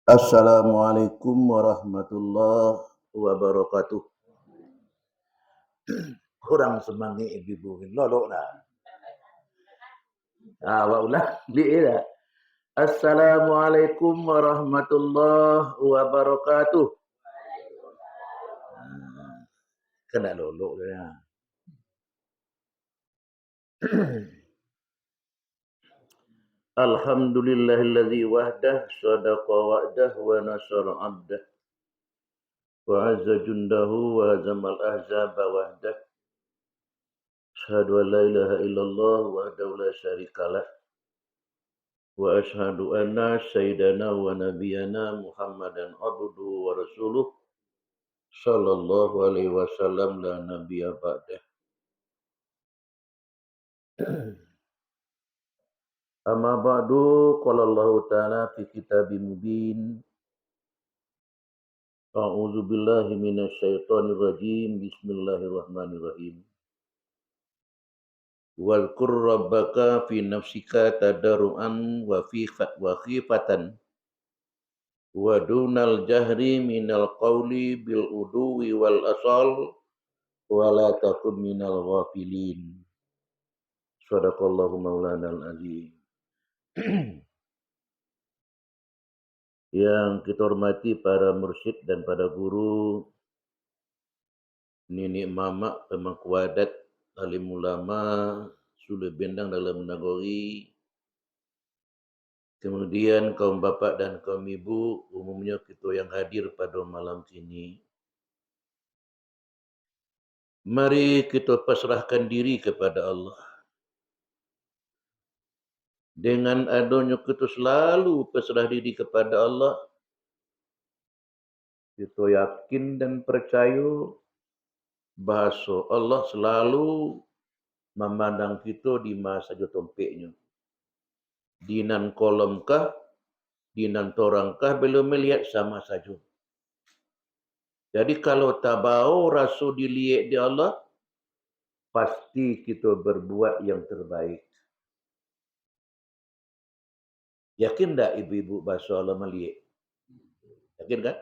Assalamualaikum warahmatullahi wabarakatuh. Kurang semangat ibu lolok dah. Awak ulang dia. Assalamualaikum warahmatullahi wabarakatuh. Kena lolok dia. Alhamdulillahilladzi wahdah sadaqa wa'dah wa nasara 'abdah wa 'azza jundahu wa hazamal ahzaba wahdah. Asyhadu an la ilaha illallah wahdahu la syarikalah wa asyhadu anna sayyidana wa nabiyyana Muhammadan abduhu wa rasuluh sallallahu alaihi wasallam la nabiyya ba'dah. Amma ba'du, qala Allah ta'ala fi kitabim mubin. A'udzu billahi minasy syaithanir rajim. Bismillahirrahmanirrahim. Wadhkur rabbaka fi nafsika tadarruan wa khifatan wa dunal jahri minal qawli bil uduwi wal asal wa la takun minal ghafilin. Shadaqallahu maulana al-azim. Yang kita hormati para mursyid dan para guru, nenek mamak, pemangku adat, alim ulama, suluh bendang dalam nagari, kemudian kaum bapak dan kaum ibu, umumnya kita yang hadir pada malam ini. Mari kita pasrahkan diri kepada Allah. Dengan adanya kita selalu pasrah diri kepada Allah, kita yakin dan percaya bahasa Allah selalu memandang kita di masa saja tompeknya. Dinan kolomkah, dinan torangkah, belum melihat sama saja. Jadi kalau tak bau rasa dilihat di Allah, pasti kita berbuat yang terbaik. Yakin tak ibu-ibu bahasa Allah melihat? Yakin kan?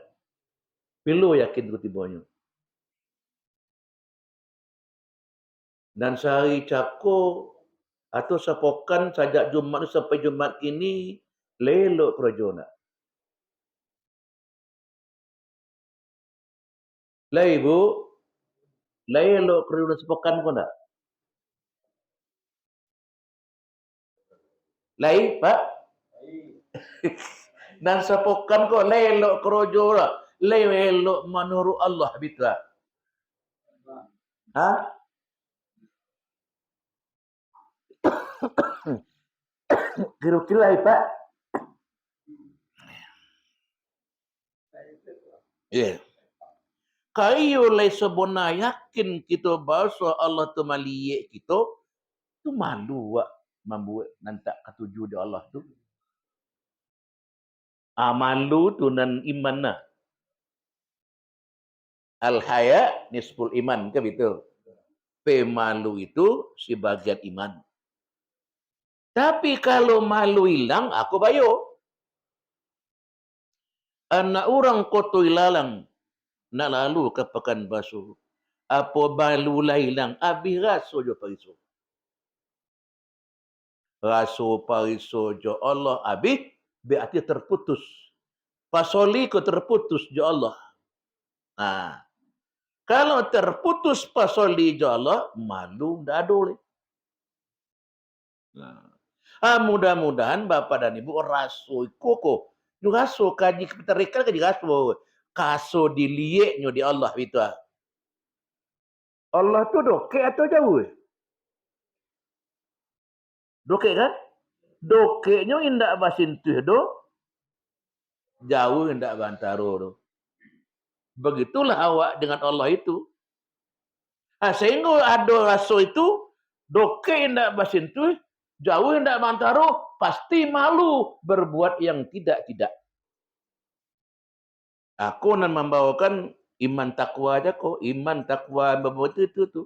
Perlu yakin ketibanya. Dan sehari cako atau sepokan sajak Jumat sampai Jumat kini lelok kerajaan. Lah ibu, lelok kerajaan sepokan pun tak? Lai pak? Dan sepokan kok lelok kerajaan. Lelok menurut Allah betul. Ha? Kira-kira pak? Ya. Kayu lai sebona yakin kita bahasa Allah tu maliak kita, tu malu wak membuat nantak ketujuh di Allah tu. Malu tu nan iman lah. Al-haya nisful iman, ke betul? Pemalu itu sebagian iman. Tapi kalau malu hilang, aku bayo. Anak orang koto ilalang, nak lalu ke pekan basuh. Apa malu lah hilang, habis raso jo pariso. Raso pariso jo Allah, habis berarti terputus. Pasoli ko terputus jo Allah. Kalau terputus pasoli jo Allah, malu dah ada. Mudah-mudahan Bapak dan Ibu raso koko. Ju raso kaji keterikan kaji raso. Kaso dilieknya di Allah itu. Allah tu doke atau jauh? Doke kan? Dokenya indak basintuh do. Jauh indak bantaro do. Begitulah awak dengan Allah itu. Sehingga ada raso itu, doke indak basintuh, jauh indak bantaro, pasti malu berbuat yang tidak-tidak. Aku nan membawakan iman takwa aja kok. Iman takwa membuat itu tuh.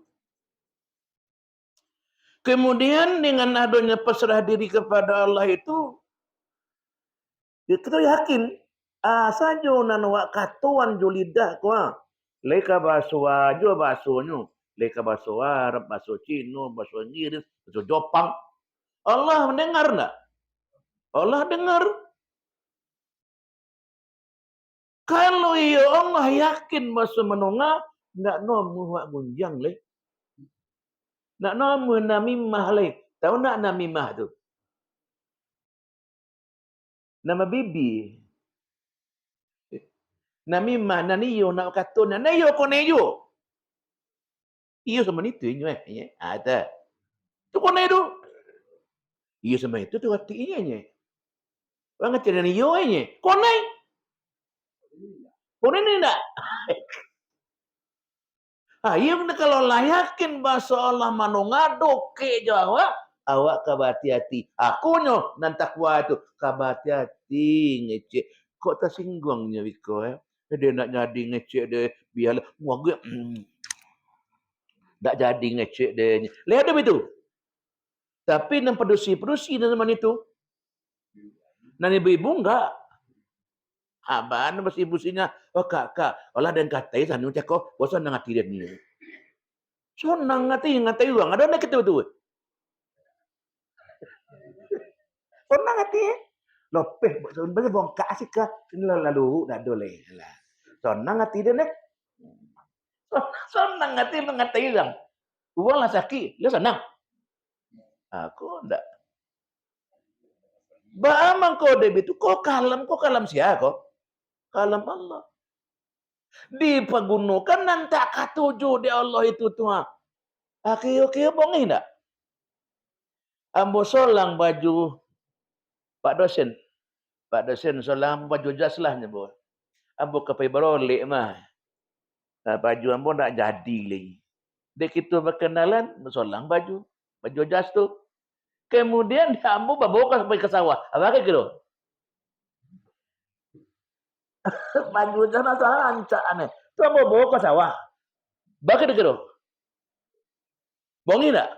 Kemudian dengan adanya pasrah diri kepada Allah itu, kita yakin Sajo nan wak katuan jo lidah ko. Leka bahasa jo bahasonyo. Leka bahasa Arab, bahasa Cina, bahasa Inggris, bahasa Jepang. Allah mendengar enggak? Allah dengar. Kalau iya Allah yakin bahasa menonga, enggak nomu wak gunjang le. Nak nomu namimah le. Tahu nak namimah tu? Nama bibi. Namimah naniyo nak katuna. Nayo ko nayo. Iyo sama itu inyo ada. Tu ko nayo. Iyo sama itu tu artinya nya. Wang cerita niyo nya. Ko nay. Ko nay nak. Iya kalau layakin bahasa Allah manungado ke Jawa, awak kabati-hati. Aku nyo nan takwa itu kabati-hati ngecek. Kok tersinggungnya Wiko ya? Dia nak jadi ngecek dia biar wage tak jadi ngecek dia. Lihat dia itu. Tapi nan produksi zaman itu. Nan ibu-ibu enggak. Aban masih ibu-ibunya, oh kakak, olah dan katai sanu cakap, bosan nang hati dia ni. So nang ngatai uang, ada nak kita tu. So nang hati, lopeh, sebenarnya bongkak sih kah, ini lalu dah boleh lah. So nang hati dia ni, so nang hati mengatai uang, uang lah sakit, dia senang. Aku ndak. Baamang kau debit tu, kau kalam siapa kau? Kalam Allah. Dipergunakan nanti katuju di Allah itu tuh. Oke, bongi ndak? Ambo solang baju Pak dosen. Pak dosen solang baju jas lah nyebut. Ambo kapai barole mah. Baju ambo nak jadi lagi. Dek itu berkenalan solang baju jas tu. Kemudian ambo bawa sampai ke sawah. Apa ke kira? Baju jas nak ancak aneh. Tu ambo bawa ke sawah. Bagaimana kira? Bongi tak?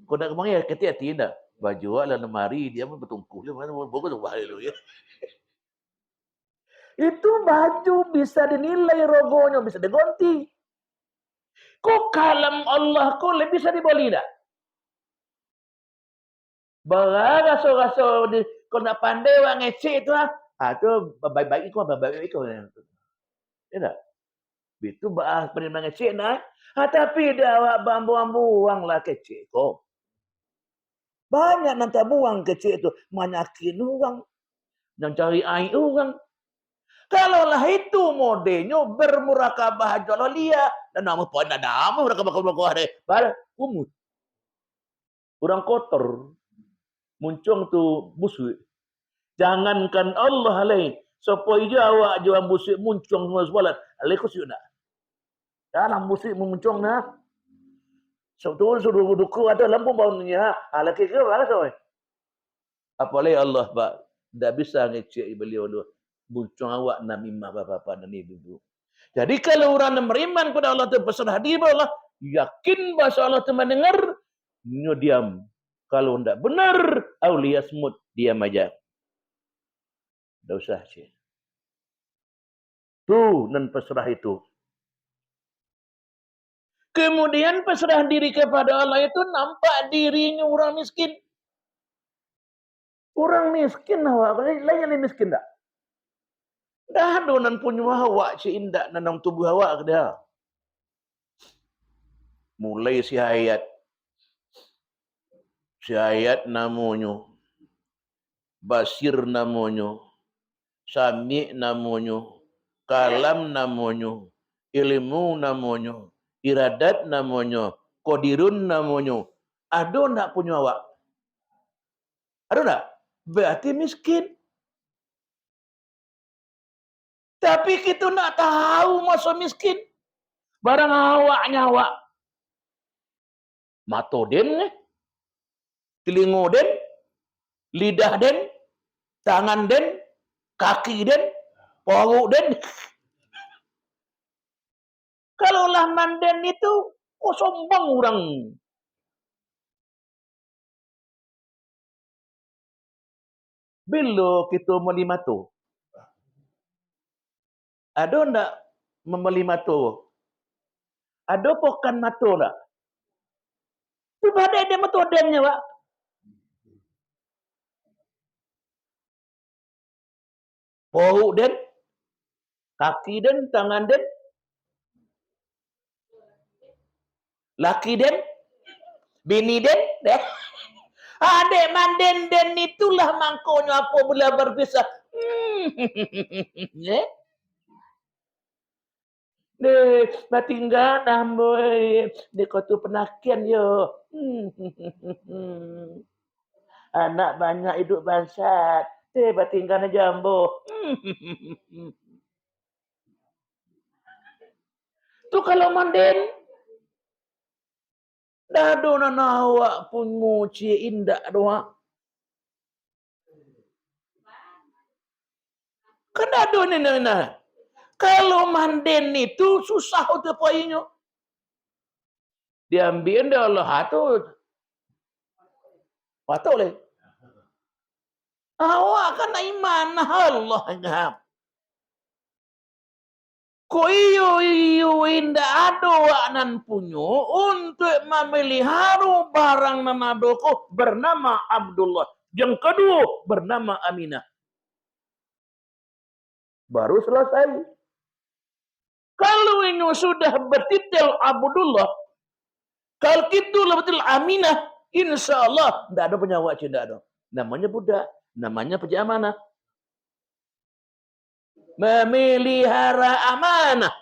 Kau nak kemana ya? Hati-hati tak? Baju lah lemari dia pun bertungkuh. Mana bawa tu bahaya ya. Itu baju bisa dinilai rogonya, bisa diganti. Kok kalam Allah kok lebih bisa dibeli tak? Baraga-raso di kau nak pandai orang ngecek tu tu baik-baik itu baik-baik itu. Ya tak? Itu bahas penimbangan ngecek nak. Tapi dia awak bambu-bambu uang lah kecek kok. Banyak nanti buang kecek itu menyakin orang, yang cari air orang. Kalaulah itu modelnya bermurakabah jalalia dan nama pun ada nama murakabah ada pada umur orang kotor muncung tu busuk. Jangankan Allah lain supaya awak jual busuk muncung semua sebalat alaikum sudah dalam busuk muncung nah sebetulnya suruh duku ada lampu baunya alaki ke mana soy apalagi Allah pak tidak bisa ngecek beliau tu muncung awak namimah bapa dan ibu. Jadi kalau orang beriman kepada Allah itu berserah diri Allah, yakin bahasa Allah itu mendengar, nyo diam. Kalau tidak benar, aulia semut, diam aja. Tidak usah sih. Tuh, nan berserah itu. Kemudian berserah diri kepada Allah itu nampak dirinya orang miskin. Orang miskin, awak lain miskin tak? Dah ada nan punya awak si indak nanam tubuh awak ke dia. Mulai si ayat namanya, Basir namanya, Sami namanya, Kalam namanya, Ilmu namanya, Iradat namanya, Qadirun namanya. Ada nak punya awak? Ada nak? Berarti miskin. Tapi kita nak tahu masa miskin. Barang awaknya awak. Mata den, telinga den, lidah den, tangan den, kaki den, paru den. Kalaulah manden itu, kok sombong orang. Bila kita melima tu, Ada ndak membeli mato? Ada pokan mato ndak? Tu badai dia mato dennya, Pak. Pohu den, kaki den, tangan den, laki den, bini den, deh. Adek manden den itulah mangkonya apabila berpisah. Ya. Deh, batinggal boy. Di kotu penakian yo. Anak banyak hidup bangsat. Batinggal jambo. Tu kalau manden dado na nawa pun muci indah doa. Kan dado ni na. Kalau manden itu susah untuk poinnya. Diambil dah Allah hatu. Patut leh. Awak kan iman Allah ngap. Ko iyo indah ado nan punyo untuk memelihara barang nanadoko bernama Abdullah. Yang kedua bernama Aminah. Baru selesai. Kalau ini sudah bertitel Abdullah, kalau itu betul Aminah, insya Allah tidak ada penyawa tidak ada. Namanya budak, namanya pejamanah. Memelihara amanah.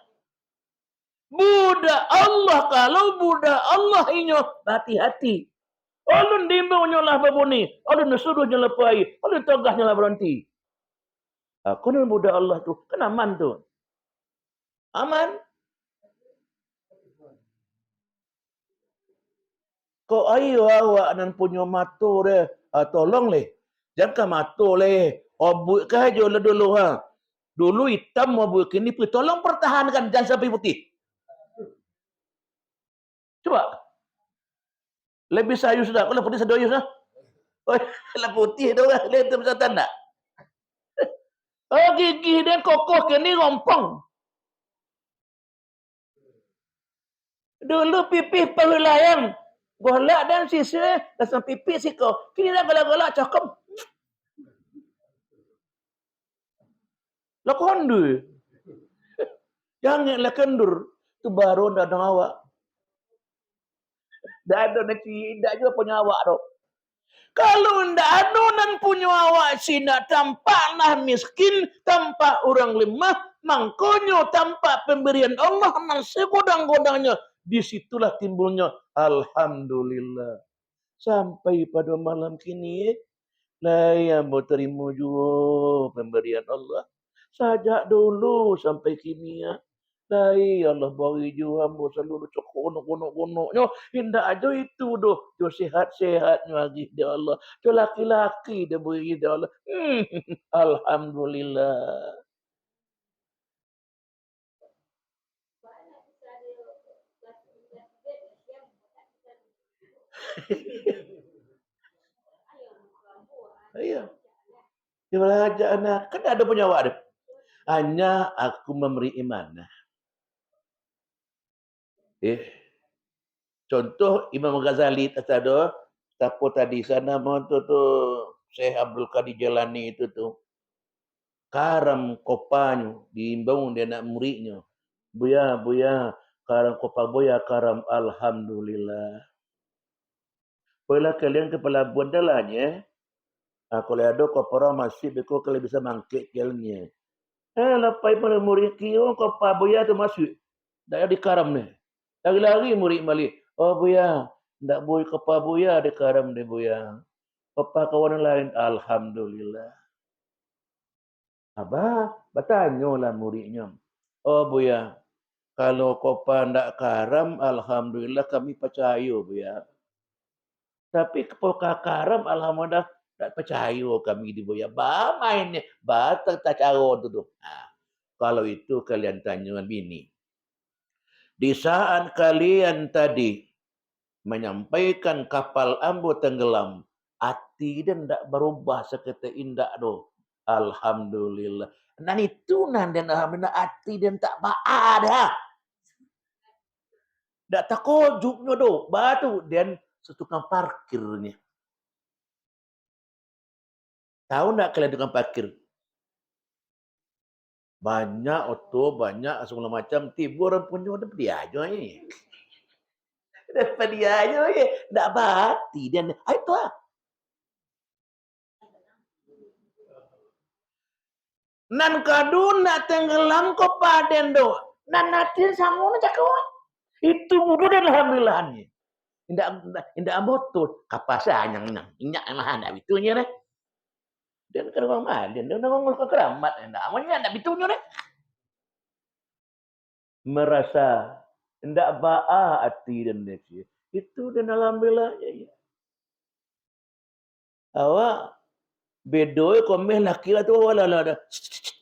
Budak Allah, kalau budak Allah ini hati-hati. Alun dimbau nyolah babuni, alun suruh nyolah pai, alun togah nyolah berhenti. Aku ni budak Allah tu, kan aman tu. Aman. Kau ayo awak nan punya mato dia, tolong leh. Jangan mato leh. Obuk kah je lah dulu ha. Dulu hitam obuk kini putih. Tolong pertahankan jangan sampai putih. Coba. Lebih sayu sudah. Kalau putih sedoyo sudah. Oh, lah putih dah lah. Lihat tu tanda. Oh, gigi dia kokoh kini rompong. Dulu pipih perwilayang. Golak dan sisa dasar pipih si kau. Kini dah golak-golak cakap. Lah kondu. Janganlah kendur. Tu baru dah ada awak. Dah ada nanti dah juga punya awak tu. Kalau ndak ada nan punya awak sina tampaklah miskin, tampak orang lemah, mangkonyo tampak pemberian Allah nang segodang-godangnya. Disitulah timbulnya alhamdulillah. Sampai pada malam kini saya mau terima juga pemberian Allah. Sajak dulu sampai kini ya. Dai Allah bagi juga ambo selalu cokok gonok-gonoknya. Indah aja itu doh. Jo sehat-sehatnya lagi dia Allah. Jo laki-laki dia bagi dia Allah. Alhamdulillah. Iya. Dia belajar anak. Kan ada punya awak. Hanya aku memberi iman. Contoh Imam Ghazali ada tapo tadi sana mau tu Syekh Abdul Qadir Jalani itu tu karam kopanya diimbau dia nak muridnya. Buya karam kopa buya karam alhamdulillah. Bila kalian ke pelabuhan dalanya, kalau ada kopara masih beko kalau bisa mangkit kelnya. Lepas pada murid kio kopa buya tu masuk. Dah di karam ni. Lari-lari murid balik. Oh buya, ndak boleh kepa buya ada karam de buya. Kepa kawan lain alhamdulillah. Abah, bertanyalah muridnya. Oh buya, kalau kepa ndak karam alhamdulillah kami percaya buya. Tapi kepa karam alhamdulillah tak percaya kami di buya. Bah mainnya, bah tak cara tu. Kalau itu kalian tanya bini. Di saat kalian tadi menyampaikan kapal ambo tenggelam, hati dia tidak berubah seketika indah do. Alhamdulillah. Nan itu nan dan alhamdulillah hati dan tak ada. Tak takojuknya do. Batu dan setukang parkirnya. Tahu nak kalian tukang parkir? Banyak auto, banyak segala macam. Tiba orang punya dapat dia aja ni. Dapat dia aja ni. Tak bati dan itu lah. Nan kadu nak tenggelam ko paden do. Nan natin sama na cakap. Itu mudah dan alhamdulillahnya. Indak botol kapasan yang inyak mahan dak bitunya deh. Dan kan orang maden dan orang ngul keramat ndak amanya ndak bitunya deh. Merasa ndak baa hati dan dia. Itu dan alhamdulillah ya. Awak bedoy komeh laki tu wala ada.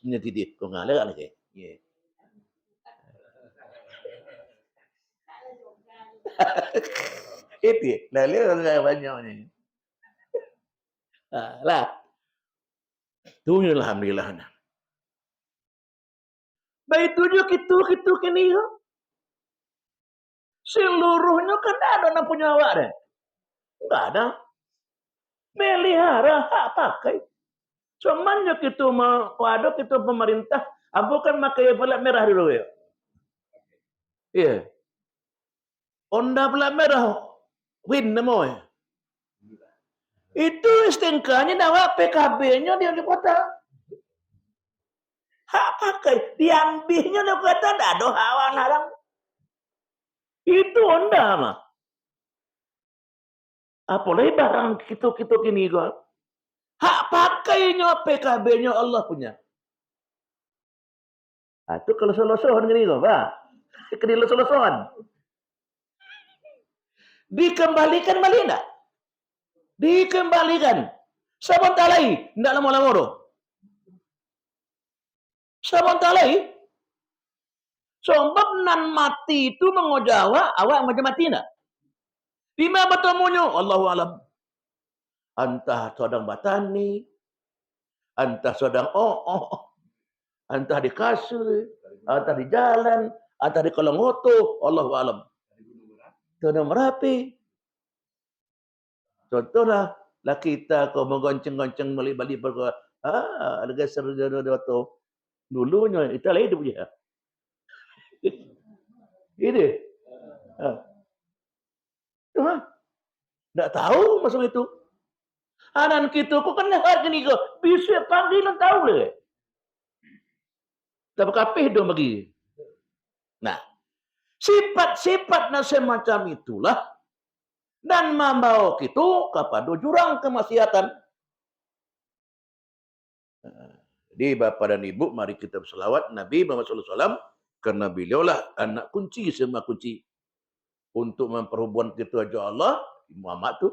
Nanti dia kau ngalah lagi. Ya. Itu lalu orang banyak ni. Lah. Tu alhamdulillah. Baik tujuh kitu kini ya. Seluruhnya kan ada nak punya awak deh. Enggak ada. Melihara hak pakai. Cuman kita mau waduh kita pemerintah, bukan pakai pelat merah dulu ya. Iya. Onda pelat merah. Win namo ya. Itu STNK-nya dawa PKB-nya dia di kota. Hak pakai diambilnya di kota dah ada hawa larang. Itu Onda mah. Apalagi barang kita kini gol. Hak pakainya PKB-nya Allah punya. Itu kalau solosohan gini gol, Pak. Kedil solosohan. Dikembalikan balik enggak? Dikembalikan. Sabantalai, enggak lama-lama doh. Sabantalai. Sebab nan mati itu mengojawa awak macam mati enggak? Di mana bertemunya? Allahu alam. Entah sedang batani, entah sedang entah di kasur, entah di jalan, entah di kolong oto, Allahu alam. Sedang Merapi. Contohlah, lah kita kau menggonceng-gonceng balik-balik berkata, ada geser oto. Dulunya, itu lah hidup je. Ini. Tak tahu masalah itu. Anan kita kok kena harga ni kau. Bisa panggilan tahu le. Tak berkapih dong bagi. Nah, sifat-sifat semacam itulah dan membawa kita kepada jurang kemaksiatan. Jadi Bapak dan Ibu, mari kita berselawat Nabi Muhammad SAW karena beliaulah anak kunci semua kunci untuk memperhubungkan kita aja Allah Muhammad tu.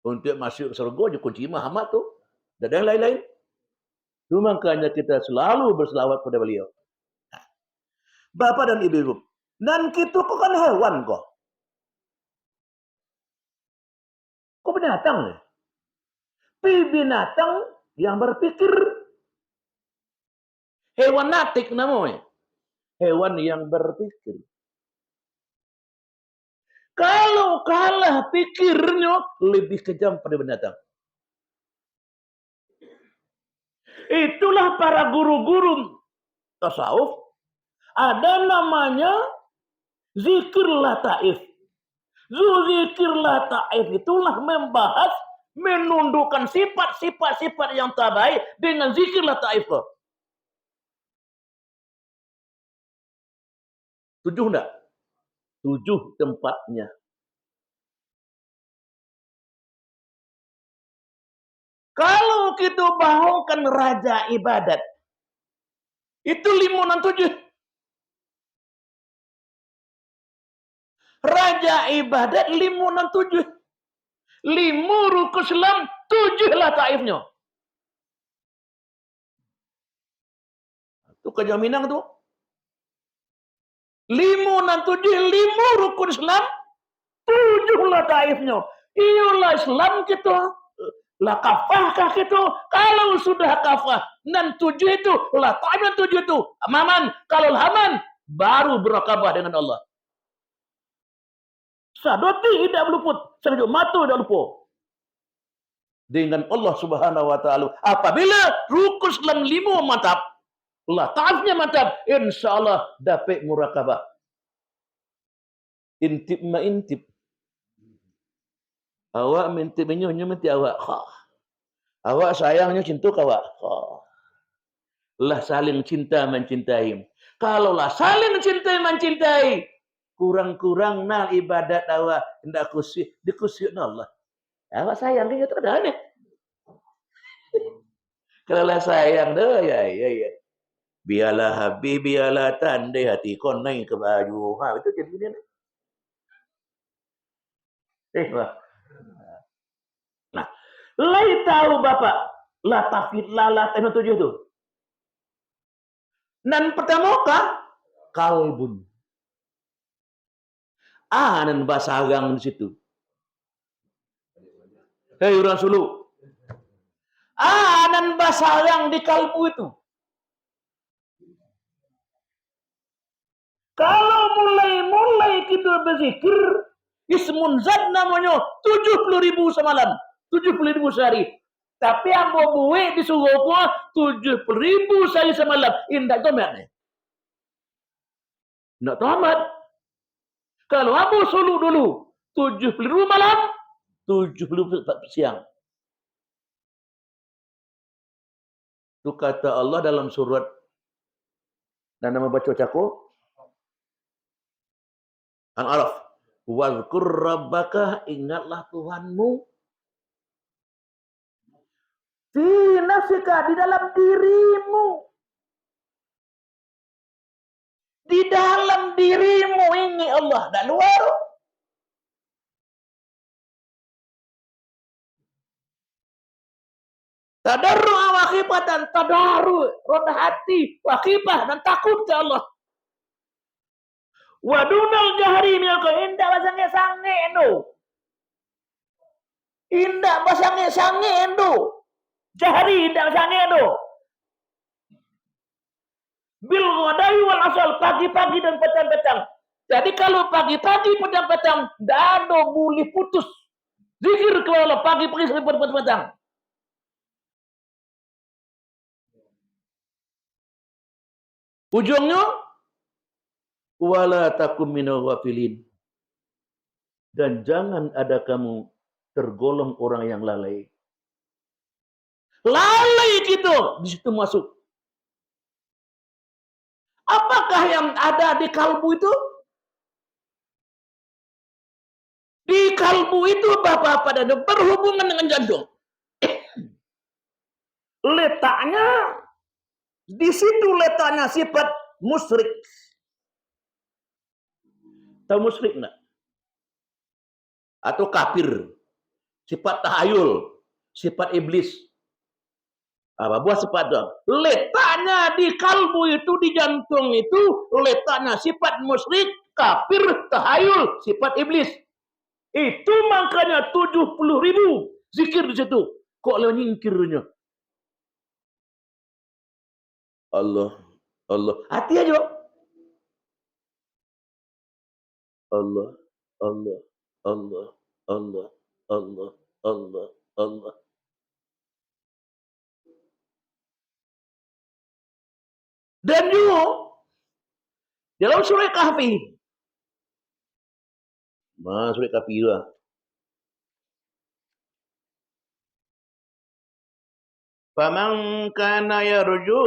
Untuk masuk surga je kunci Muhammad tu. Dan yang lain-lain. Itu makanya kita selalu berselawat pada beliau. Bapak dan Ibu. Dan kita kok kan hewan kok. Kok binatang ya? Binatang yang berpikir. Hewan natik namanya. Hewan yang berpikir. Kalau kalah pikirnya lebih kejam pada binatang. Itulah para guru-guru tasawuf. Ada namanya zikir lataif. Zikir lataif itulah membahas, menundukkan sifat-sifat yang tak baik dengan zikir lataif. Tujuh enggak? 7 tempatnya. Kalau kita bawakan raja ibadat, itu 5 dan 7. Raja ibadat 5 dan 7. 5 rukun Islam, 7 lah taifnya. Itu kerja Minang tu. 5 dan 7, 5 rukun Islam, 7 lah taifnya. Inilah Islam kita. La kafahkah itu? Kalau sudah kafah dan 7 itu, la ta'aman 7 itu. Amaman, kalau aman baru berakabah dengan Allah. Sadoti tidak meluput, sanjo matu tidak luput. Dengan Allah Subhanahu wa taala. Apabila rukun Islam 5 mantap, Allah taatnya mantap, insyaallah dapat murakabah. Intip ma intip. Awak mintip menyo menti awak. Awak sayangnya cinta awak. Lah saling cinta mencintai. Kalaulah saling cinta mencintai, kurang-kurang nal ibadat awak hendak khusyuk, dikhusyukna Allah. Awak sayang dia tak ada aneh. Kalaulah sayang dah ya. Biarlah habis, biarlah tandai hati kau naik ke baju. Itu jadi ni. Wah. Nah, lai tahu Bapak, la tafid la tema 7 tu. Dan pertama kalbun. Dan bahasa agang di situ. Hei orang Sulu. Dan bahasa agang di kalbu itu. Kalau mulai kita berzikir, ismun zat namanya 70.000 semalam, 70.000 sehari. Tapi ambo buwe disuruh apa 70.000 sehari semalam. Indak tamat. Nak tamat. Kalau ambo sulu dulu 70.000 malam, 70.000 siang. Itu kata Allah dalam surat dan nama baca cako Al-Araf. Wazkur rabbaka, ingatlah Tuhanmu fi nafsika, di dalam dirimu. Di dalam dirimu ini Allah, dan luar. Tadarru wa khifatan, tadarru, rendah hati, wa khifah, dan takut ke Allah. Wa dunal jahri minal qaul, indah basange sange endo. Indah basange sange endo. Jahri indah basange endo. Bil ghadai wal asal, pagi-pagi dan petang-petang. Jadi kalau pagi-pagi petang-petang, tidak ada boleh putus. Zikir ke Allah pagi-pagi sampai petang-petang. Ujungnya wala takum minal ghafilin. Dan jangan ada kamu tergolong orang yang lalai. Lalai gitu, di situ masuk. Apakah yang ada di kalbu itu? Di kalbu itu Bapak-bapak dan berhubungan dengan jantung. Letaknya di situ, letaknya sifat musyrik. Tahu musyrik enggak? Atau kafir. Sifat tahayul, sifat iblis. Buah sifat dong. Letaknya di kalbu itu, di jantung itu, letaknya sifat musyrik, kafir, tahayul, sifat iblis. Itu makanya 70.000 zikir di situ. Kok lo nyingkirnya? Allah. Hati aja. Allah. Dan juga dalam surah Kahfi. Surah Kahfi juga. Faman kana yarju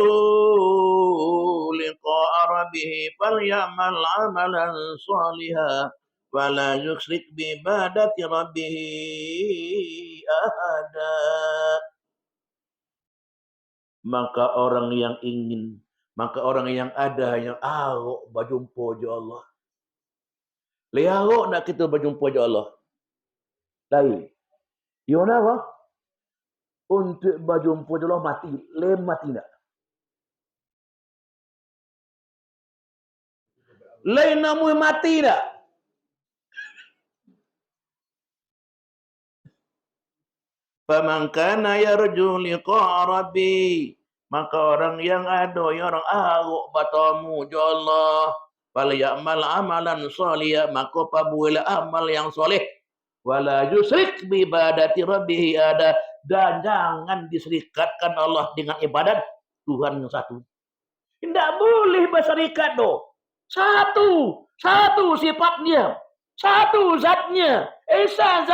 liqa'a rabbih falyamal 'amalan shalihan wa la yusyrik bi ibadati rabbih ahada. Maka orang yang ada yang berjumpa je Allah. Lihat nak kita berjumpa je Allah. Lain. You know apa? Untuk berjumpa je Allah mati. Mati nak. Lain namu mati nak. Faman kana yarju liqa rabbi, maka orang yang ada yang orang aruk bertemu jo Allah, fal ya'mal amalan salih, maka pabulah amal yang soleh, wala yusrik bi ibadati rabbih ada, dan jangan diserikatkan Allah dengan ibadat Tuhan yang satu. Tidak boleh berserikat doh. Satu sifatnya, satu zatnya, esa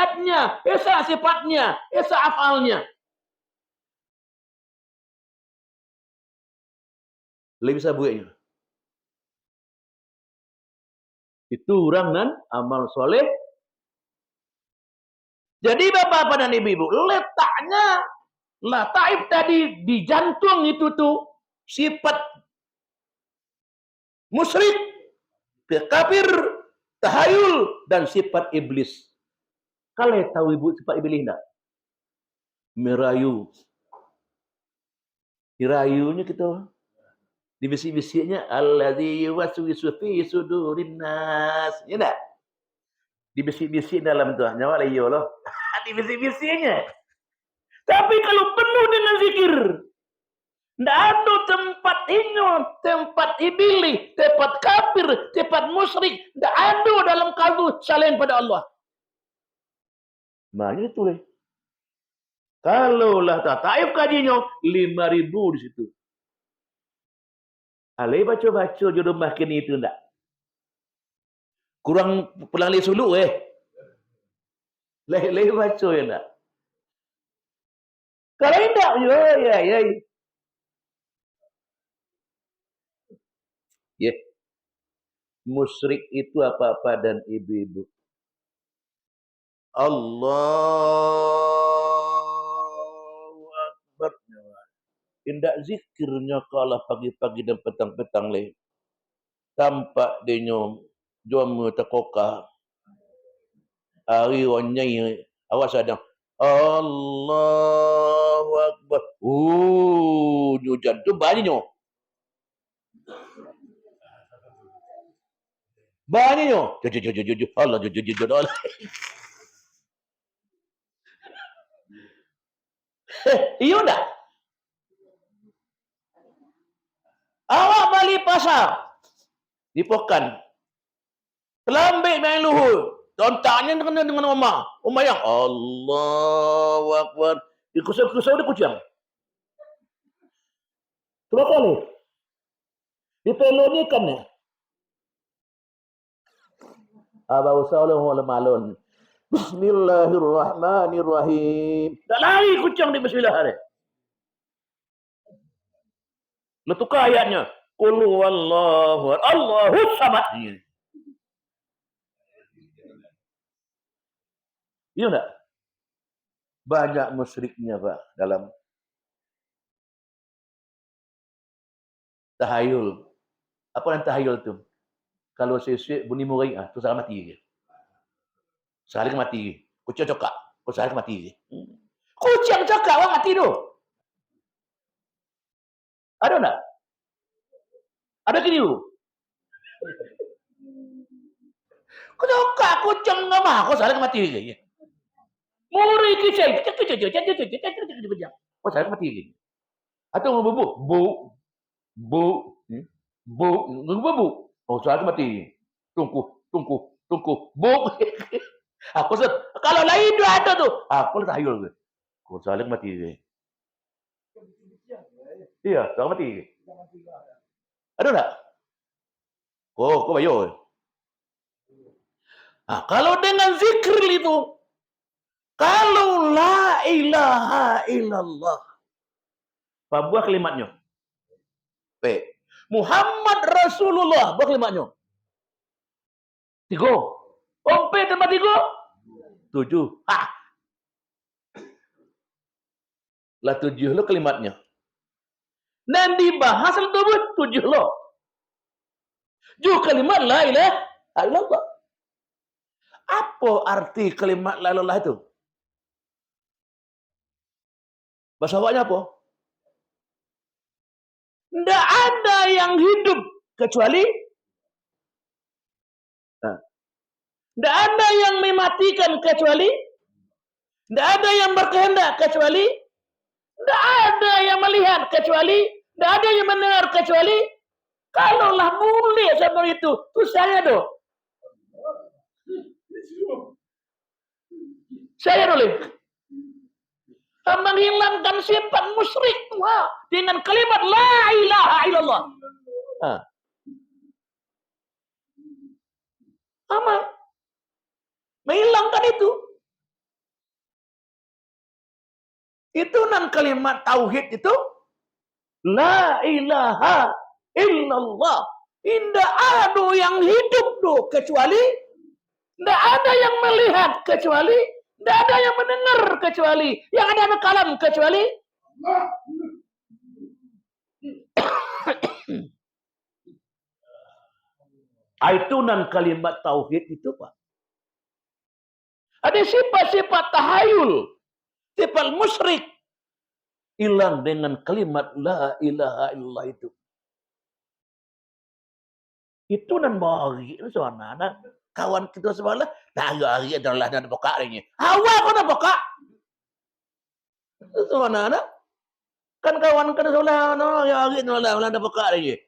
sifatnya, esa afalnya. Lebih bisa buatnya. Itu orang dan amal soleh. Jadi bapak-bapak dan ibu-ibu, letaknya lah taib tadi di jantung itu tuh sifat musyrik, kafir, tahayul, dan sifat iblis. Kalian tahu ibu sifat iblis enggak? Merayu. Dirayunya kita. Di bisik-bisiknya allazi yuwaswisu fi sudurin nas. Ya enggak? Di bisik-bisik dalam tu nyawa lah Allah. Di bisik-bisiknya. Tapi kalau penuh dengan zikir, tidak ada tempat inyo, tempat iblis, tempat kafir, tempat musyrik, tidak ada dalam kalbu selain pada Allah. Maknanya tulis. Kalau lah taif kajinya 5.000 di situ. Alai baca-baca jodoh makin itu enggak. Kurang pulang leh suluk Leh baca ya enggak. Kalau enggak, ya. Ya. Musyrik itu apa-apa dan ibu-ibu. Allahu Akbar. Indak zikirnya kalah pagi-pagi dan petang-petang leh. Tampak dia jom tekoka. Hari wanyai awas ada. Allahu Akbar. Hujan tu banyaknya. Banyaknya. Allah jujur Allah. Iya enggak? Awak balik pasar di Pokan. Terlambat main luhur. Tontaknya dengan Umar. Umar yang Allahu Akbar. Dikusau-kusau dia kucing. Dua kali. Dipelonikan ya. Aba usalahu wal malun. Bismillahirrahmanirrahim. Tak lari kucing di bismillah hari. Lu tukar ayatnya. Qul huwallahu Allahus samad. Iya enggak? Banyak musyriknya Pak dalam tahayul. Apa yang tahayul tu? Kalau sesek bunyi murai tu salah mati. Sehari mati. Kucing cokak. Kau sehari mati. Kucing cokak orang mati tu. Ada enggak? Ada kini tu. Kau cokak kucing enggak mah. Kau sehari mati. Murai kicai. Kau sehari mati. Atau ngebubuk. Ngebubuk. Oh sehari mati. Tungku. Buk. Aku set. Kalau lain dia ada tu. Aku letak hayul ke. Kau saling mati ke. Iya, saling mati ke. Ada tak? Kau bayar. Kalau dengan zikir itu. Kalau la ilaha illallah. Apa buah kalimatnya? Muhammad Rasulullah. Buah kalimatnya. 3. Ompe tambah 3. 7. Lah 7 lo kalimatnya. Dan dibahas tersebut 7 lo. 7 kalimat la ilaha illallah. Apa arti kalimat la ilaha illallah itu? Bahasa awaknya apa? Tidak ada yang hidup kecuali tidak ada yang mematikan kecuali Tidak ada yang berkehendak kecuali, tidak ada yang melihat kecuali, tidak ada yang mendengar kecuali. Kalaulah boleh seperti itu saya doh. Saya boleh menghilangkan sifat musyrik dengan kalimat la ilaha illallah. Aman. Menghilangkan itu. Itu nan kalimat tauhid itu la ilaha illallah. Tidak ada yang hidup do kecuali, tidak ada yang melihat kecuali, tidak ada yang mendengar kecuali, yang ada kalam kecuali. Itu nan kalimat tauhid itu, Pak. Ada sifat-sifat tahayul, sifat musyrik, hilang dengan kalimat la ilaha illallah itu. Itu nan bagi soalnya kawan kita sebelah dah hari adalah dan buka ini. Hawa kau nak buka? Soalnya kan kawan kita sebelah no hari adalah dan buka ini.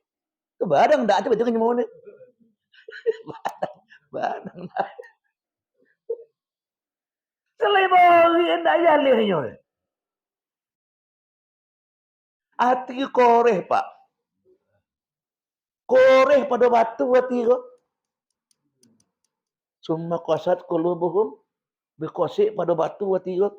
Tu badang dah tu betul kan mau ni. Badang dah. Selain bagi dah jalihnya. Hati koreh Pak. Koreh pada batu hati ko. Summa qasat qulubuhum biqasi pada batu hati ko.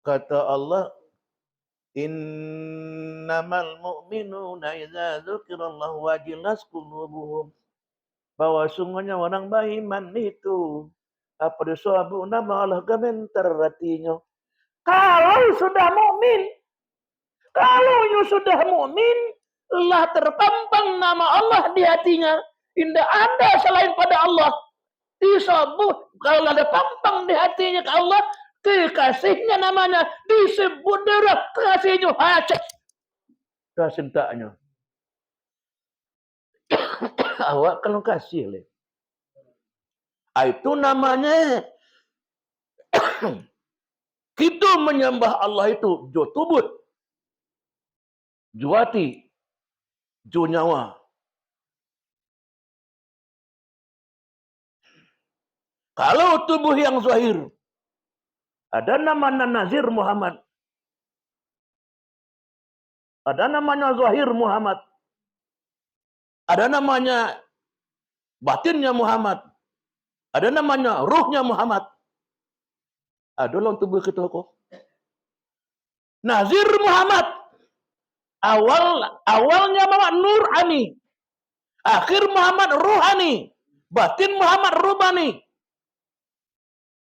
Kata Allah, innamal mu'minuna idza dzukirallahu wajilat qulubuhum. Bahwa sungguhnya orang beriman itu apa disebut nama Allah gemetar hatinya. Kalau sudah mukmin, kalau sudah mukmin, Allah terpampang nama Allah di hatinya. Tidak ada selain pada Allah. Disebut kalau ada pampang di hatinya ke Allah, kekasihnya namanya disebut darah kekasihnya hajat kasintanya. Awak kalau kasih le. Itu namanya kita menyembah Allah itu jo tubuh, jo hati, jo nyawa. Kalau tubuh yang zahir, ada namanya Nazir Muhammad. Ada namanya Zahir Muhammad. Ada namanya batinnya Muhammad. Ada namanya ruhnya Muhammad. Ada dalam tubuh kita kok. Nazir Muhammad. Awalnya Muhammad Nurani. Akhir Muhammad Ruhani. Batin Muhammad Rubani.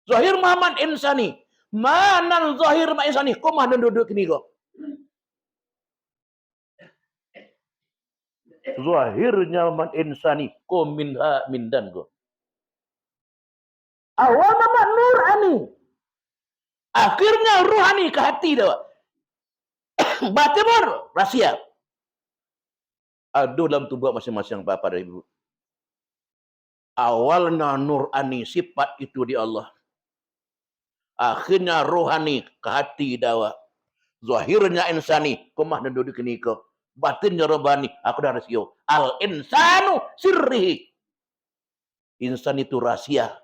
Zahir Muhammad Insani. Mana Zahir Muhammad Insani? Kok mana duduk ini kok? Zahirnya Muhammad Insani. Kok minha mindan kok? Awal Muhammad Nurani. Akhirnya Ruhani ke hati dah. Batin rahasia. Ada dalam tubuh masing-masing Bapak dan Ibu. Awalnya Nurani sifat itu di Allah. Akhirnya rohani ke hati dawa. Zahirnya insani kumah dan duduk ini ke. Batinnya robani aku dah rasio. Al insanu sirrihi. Insan itu rahasia.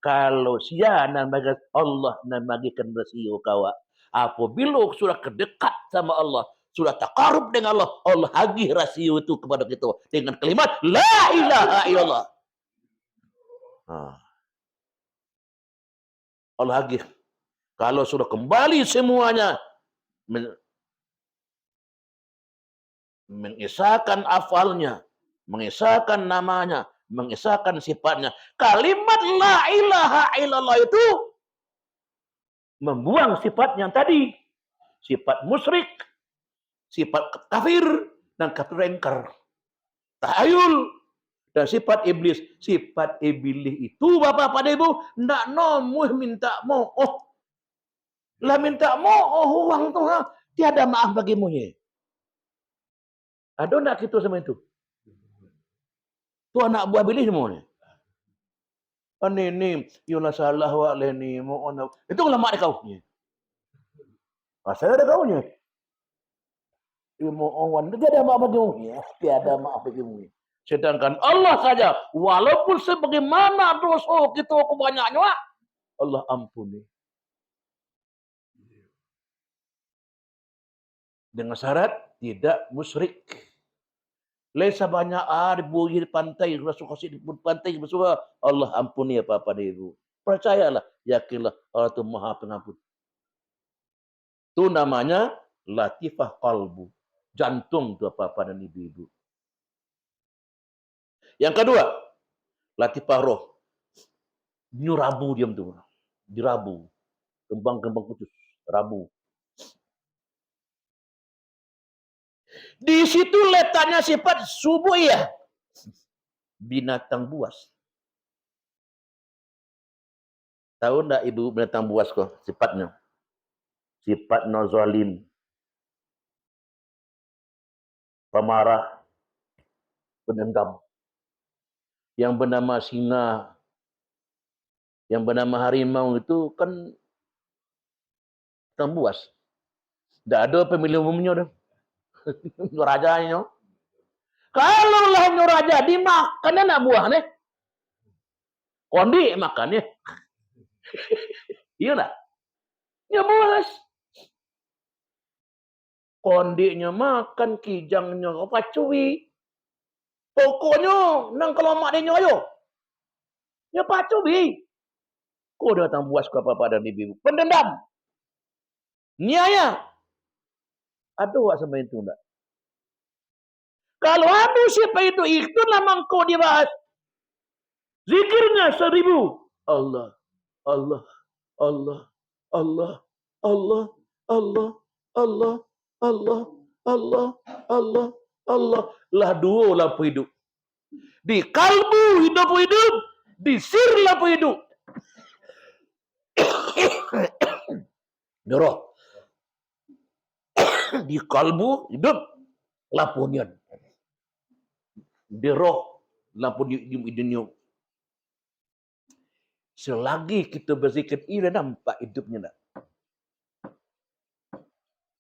Kalau sia nama Allah namagikan rasio kawa. Apabila sudah kedekat sama Allah, sudah takarub dengan Allah, Allah agih rasio itu kepada kita dengan kalimat la ilaha illallah. Allah agih. Kalau sudah kembali semuanya mengisahkan afalnya, mengisahkan namanya, mengisahkan sifatnya. Kalimat la ilaha illallah itu membuang sifat yang tadi. Sifat musyrik, sifat kafir, dan kafir engkar. Tahayul, dan sifat iblis. Sifat iblis itu Bapak pada Ibu, tidak nomuh minta mohon. Lah minta mohon uang tu tiada maaf bagimu ya. Ada tidak kita sama itu? Tu anak buah bilis semua ni. Ni, yulah salah wak le ni. Itu ulama dia kau ni. Saya ada kau ni. Ilmu awan. Dia ada maaf bagi mu. Tiada maaf bagi mu. Sedangkan Allah saja, walaupun sebagaimana dosa kita kebanyaknya, Allah ampuni. Dengan syarat tidak musyrik. Lesa banyak ribu di pantai, rasul kasih di pantai bersuara, Allah ampuni apa-apa dia itu. Percayalah, yakinlah Allah itu Maha Pengampun. Itu namanya latifah qalbu. Jantung itu apa-apa dan ibu-ibu. Yang kedua, latifah roh. Nyurabu diam tu. Dirabu. Kembang-kembang khusus. Rabu. Di situ letaknya sifat subuhiyah. Binatang buas. Tahu enggak ibu binatang buas kok sifatnya? Sifat zalim. Pemarah. Pendendam. Yang bernama singa, yang bernama harimau itu kan binatang buas. Tidak ada pemilih umumnya dah. Rajanya. Kalau lah raja dimakan anak buah nih. Kondi makannya. Iya tak? Ya buas. Kondinya makan, kijangnya pacui. Pokoknya nang kalau mak dia ayo. Ya pacui. Kau datang buas ke apa-apa dan ibu. Pendendam. Niaya. Aduh sama itu enggak. Kalau ada siapa itu memang kau dibahas. Zikirnya 1000. Allah, Allah, Allah, Allah, Allah, Allah, Allah, Allah, Allah, Allah, Allah. Lah dua lampu hidup. Di kalbu hidup, di sir lampu hidup. Di roh. Di kalbu hidup lampu nian. Di roh lampu hidup. Selagi kita berzikir, ia nampak hidupnya tak?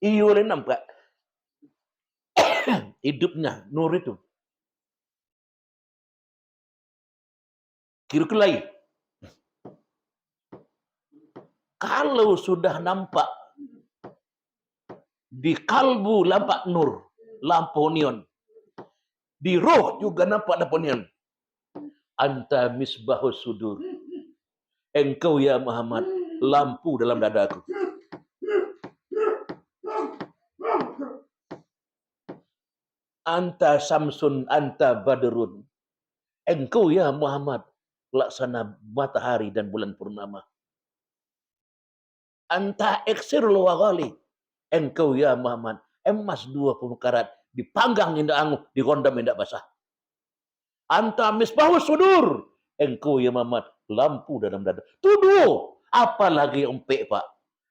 Ia boleh nampak hidupnya, nur itu. Kira lain. Kalau sudah nampak di kalbu nampak nur, lampu neon. Di roh juga nampak lampu neon. Anta misbahus sudur. Engkau ya Muhammad, lampu dalam dadaku. Anta samsun, anta badrun. Engkau ya Muhammad, laksana matahari dan bulan purnama. Anta iksirul waghali. Engkau ya Muhammad, emas 20 karat, dipanggang indak angu, dirondam indak basah. Anta misbahus sudur. Engkau ya Muhammad, lampu dalam dada. Tuduh, apalagi empek Pak.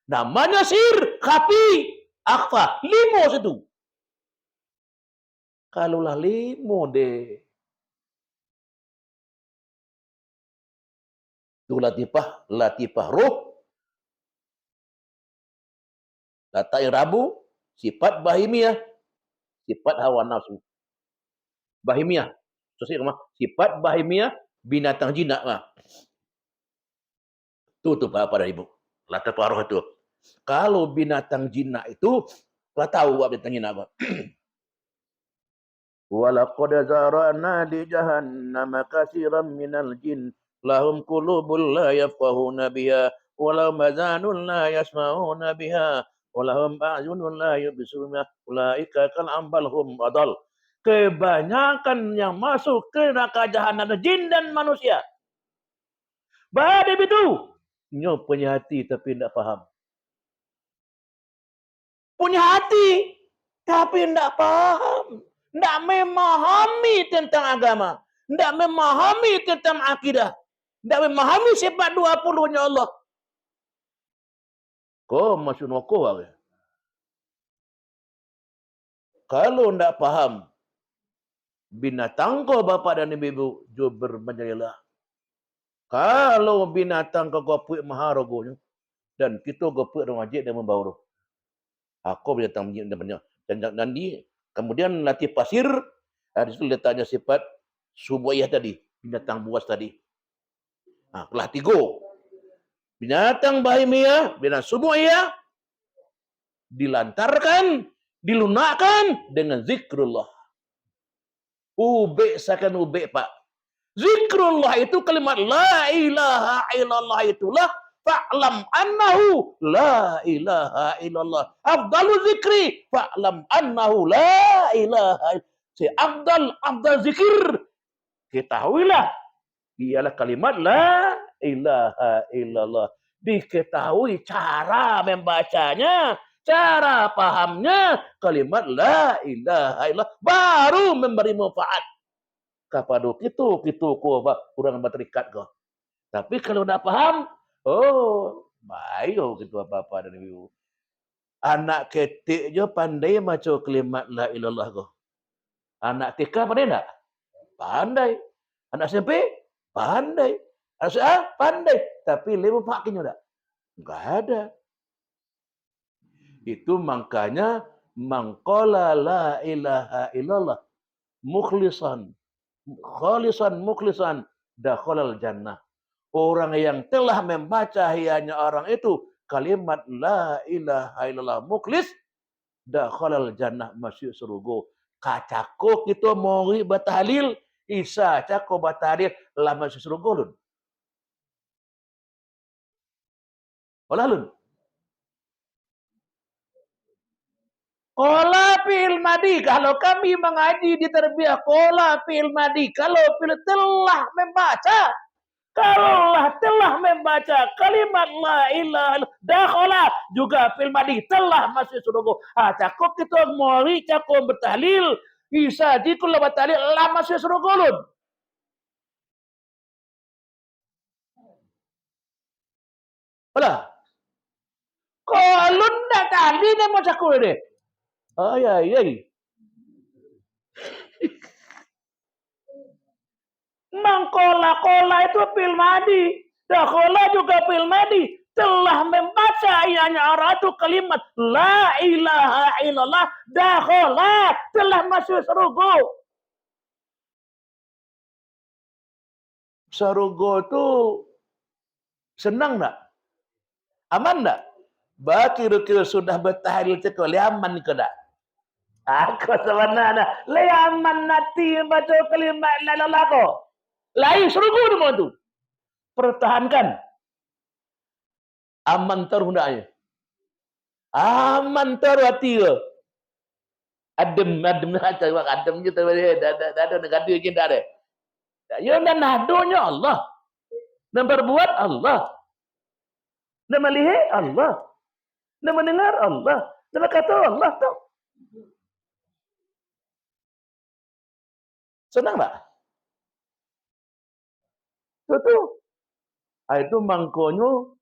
Namanya sir, kapi, akfa, limo situ. Kalaulah limo deh. Itu latifah roh. Latai rabu, sifat bahimiyah, sifat hawa nafsu. Bahimiyah. Sifat bahimiyah, binatang jinak lah. Itu Pak pada ibu. Latifah roh itu. Kalau binatang jinak itu, kau tahu apa binatang jinak apa? Walaqad zara'na li jahannama katsiran minal jin lahum qulubun la yafqahuna biha wa lahum adhanun la yasma'una biha wa lahum a'yunun la yubsiruna ulaika kal ambalhum adal. Kebanyakan yang masuk ke neraka jahanam jin dan manusia. Badai itu nyo punya hati tapi tidak paham. Punya hati tapi tidak paham. Tidak memahami tentang agama. Tidak memahami tentang akidah. Tidak memahami sifat 20-nya Allah. Kau masuk neraka. Kalau tidak paham Binatang kau bapak dan ibu bermenjadilah. Kalau binatang kau puik maharogonya dan kita go puik dengan wajib dan membau. Aku binatang dan di kemudian latih pasir, di situ letaknya sifat subuiyah tadi, binatang buas tadi. Kelah 3. Binatang bahimiyah, binatang subuiyah dilantarkan, dilunakkan dengan zikrullah. Ubek sakan ubek pak. Zikrullah itu kalimat la ilaha illallah itulah fa'lam annahu la ilaha illallah. Afdalu zikri fa'lam annahu la ilaha illallah. Afdal zikir. Ketahuilah ialah kalimat la ilaha illallah. Diketahui cara membacanya, cara pahamnya kalimat la ilaha illallah baru memberi manfaat kepada kita kurang berterikat kau. Tapi kalau nak faham, baik gitu apa-apa dan ibu. Anak ketik je pandai macam kalimat la ilallah kau. Anak TK pandai tak? Pandai. Anak SMP pandai. Anak SA pandai. Tapi level fakirnya tak? Enggak ada. Itu makanya mangqala la ilaha illallah mukhlisan dakhalal jannah. Orang yang telah membaca hanya orang itu kalimat la ilaha illallah mukhlis dakhalal jannah masuk surga. Kacako kita mori batahlil isa cako batahlil lah masuk surga lun. Olah lun. Kola fil madi, kalau kami mengaji di terbiah kola fil madi, kalau fil telah membaca, kalimat la ilaha illallah, dakhala juga fil madi telah masuk surga. Cakap kita mori cakap bertahlil, isa jikul bertahlil lah masuk surga lun. Olah. Kalau ndak tahlil dia mau cakap dia. Ay. Mangkola itu fil madi. Dakhala juga fil madi. Telah membaca ianya orang itu kalimat la ilaha illallah. Dakhala telah masuk surga. Surga itu senang tak? Aman tak? Kira-kira sudah bertahlil cakap aman ke tak? Aku sebenarnya leaman nanti baca kalimat la ilaha ko. Lain surga tu. Pertahankan. Aman taruh hendaknya. Aman taruh hati ke. Adem je ada negara je tak ada. Ya dan nadonya Allah. Dan berbuat Allah. Dan melihat Allah. Dan mendengar Allah. Dan kata Allah tu. Senang tak? Itu. Itu mangkonyo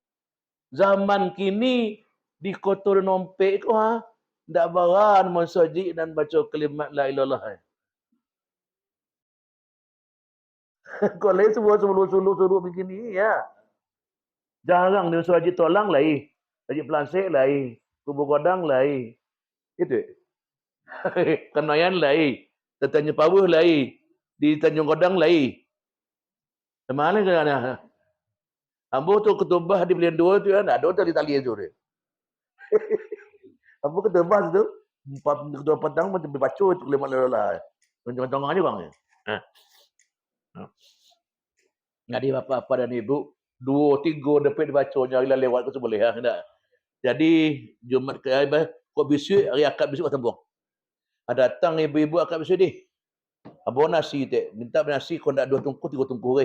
zaman kini di kotor nompek ko ndak baran mensaji dan baca kalimat la ilallah. Kalau semua suluh begini ya. Jarang dia saji tolang lai. Saji pelansik lai. Kubu godang lai. Itu. Kenayan lai. Tetanya pawuh lai. Di Tanjung Godang lai. Mana kan? Ambo tu ketubah di Belian 2 tu kan ada tali tu dia. Ambo ketubah tu ketua petang macam baca tu kalimat la ilaha. Tengah aja bang. Ngadi bapa dan ibu 2-3 dapat dibacanya ila lewat tu boleh tak. Jadi Jumat ke kok besok hari akad besok tembung. Datang ibu-ibu akad besok ni. Bawa nasi te, minta nasi kau nak 2 tungku 3 tungku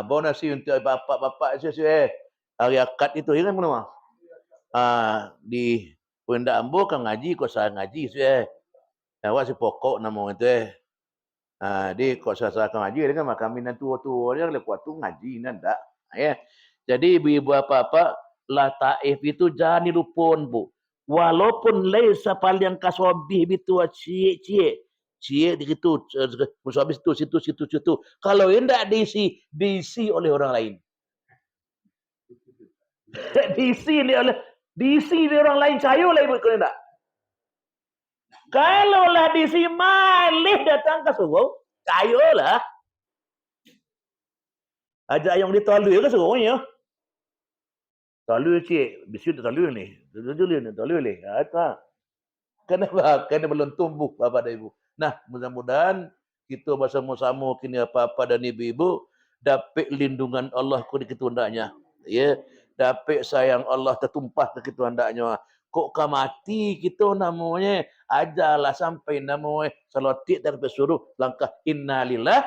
bawa nasi untuk bapak-bapak hari akad itu ingat mana? Di Pundak Ambo kan ngaji kau saya ngaji awak si pokok nama itu di kau saya kan ngaji dengan kami nanti tua dia lepas tu ngaji nanda jadi ibu-ibu apa-apa la taif itu jangan dilupon bu. Walaupun laisa paling kasobih bitu cie-cie Cik di situ, habis situ. Kalau tidak diisi oleh orang lain. diisi oleh orang lain, cayo lah ibu kalau tidak. Kalau lah diisi malih datang ke suruh, cayo lah. Ajak yang ditolui ke suruhnya. Tolui cik, bisu tolui ni. Tolui ni. Apa? Kenapa? Kerana belum tumbuh bapa dan ibu. Nah, mudah-mudahan kita bersama-sama kini apa-apa dan ibu-ibu dapat lindungan Allah ku di ketundaknya. Ya, dapat sayang Allah tertumpah ke ketundaknya. Kok ka mati kita namanya ajalah sampai namanya salatik dan bersuruh langkah innalillah.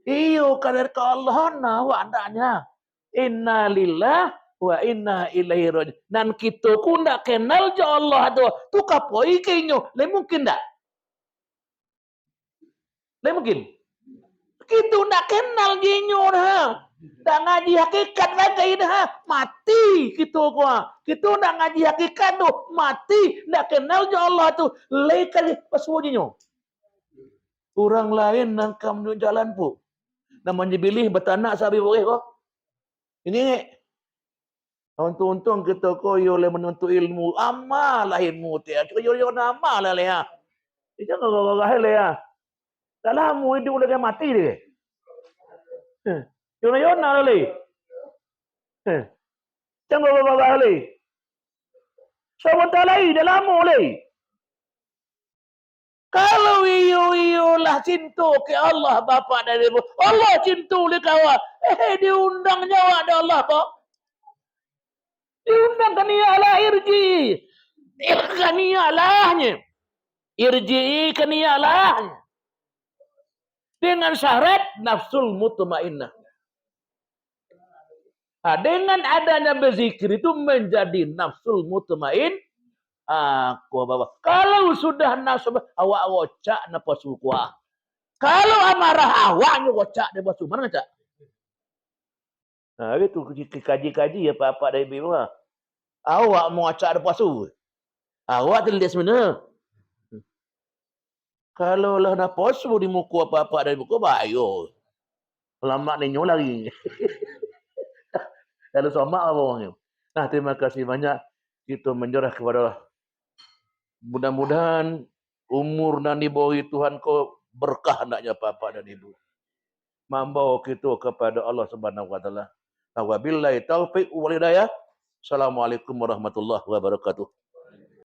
Iyo kadar ke Allah na wadanya. Innalillah wa inna ilaihi raji'un. Dan kita ku ndak kenal je Allah tu kapoi kenyo. Le mungkin tak? Le mungkin. Kita ndak kenal jenyo dah. Tak ngaji hakikat lagi dah. Mati kita ku. Kita ndak ngaji hakikat tu. Mati. Ndak kenal je Allah tu. Le kali pasuh jenyo. Orang lain nangkam jalan pun. Namanya bilih betanak sabi boleh kok. Ini untung kita koyo le menuntut ilmu, amalah ilmu dia. Koyo nama lah le ha. Itu gagah le ha. Dalam mu hidup lagi mati dia. Yo na le. Jangan gagah le. Sebentar lagi dalam mu le. Kalau iyo lah cinta ke Allah bapa dan ibu. Allah cinta le kawan. Diundang nyawa ada Allah kok. Diundang kan ialah irji. Kan ialahnya. Irji kan ialahnya. Dengan syarat nafsul mutmainnah. Dengan adanya berzikir itu menjadi nafsul mutmain. Aku bawa. Kalau sudah nafsu awak wocak napa sukuah. Kalau amarah awaknya wocak dia basu mana cak? Nah, itu kaji-kaji apa-apa dari ibu. Awak mau wocak ada pasu. Awak terlihat sebenarnya. Kalau lah nak pasu di muka apa-apa dari buku bayo. Lama ni lagi. Kalau sama apa orangnya. Nah, terima kasih banyak. Kita menyerah kepada mudah-mudahan umur dan diberi Tuhan kau berkah hendaknya bapa dan ibu. Membawa kita kepada Allah Subhanahu wa taala. Wabillahi taufiq wal hidayah. Assalamualaikum warahmatullahi wabarakatuh.